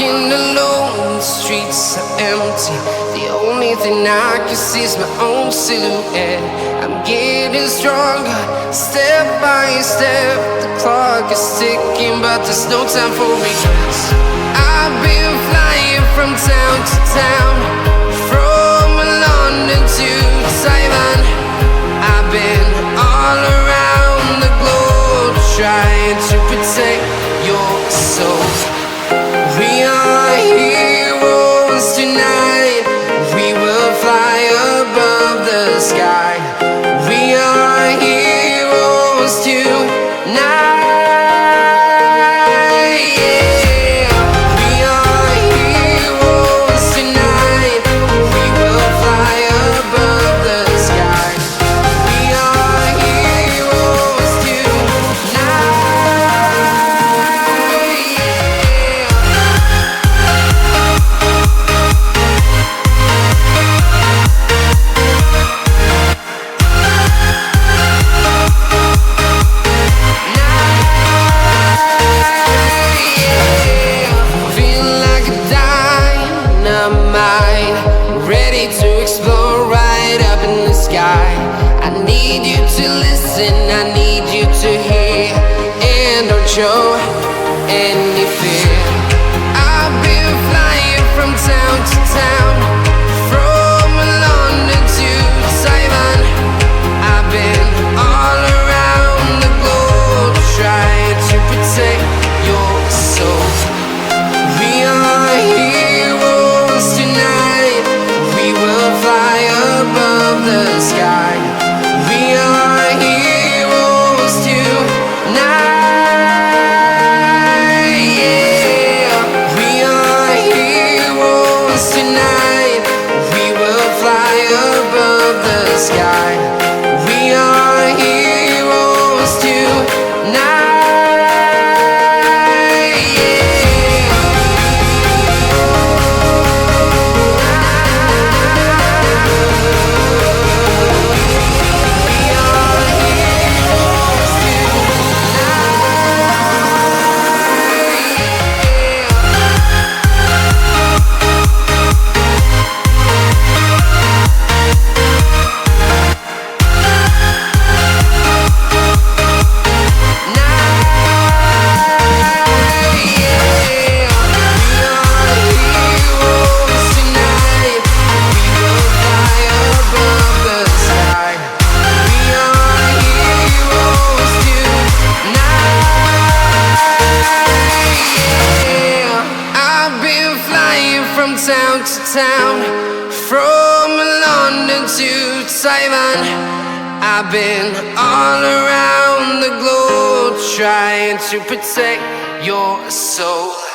Walking alone, the streets are empty. The only thing I can see is my own silhouette. I'm getting stronger, step by step. The clock is ticking, but there's no time for regrets. I've been flying from town to town, from London to Taiwan. I've been all around the globe, trying to protect your soul. We are heroes tonight. We will fly above the sky. We are heroes tonight. Yeah. We are heroes tonight. We will fly above the sky. We are heroes tonight. Ready to explore right up in the sky. I need you to listen, I need you to hear, and don't show any fear. I've been flying from town to town, from London to Taiwan. I've been all around the globe, trying to protect your soul. We are heroes tonight. We will fly above the sky. We are heroes tonight. Yeah. We are heroes tonight. We will fly above the sky. We are heroes tonight. From town to town, from London to Taiwan. I've been all around the globe, trying to protect your soul.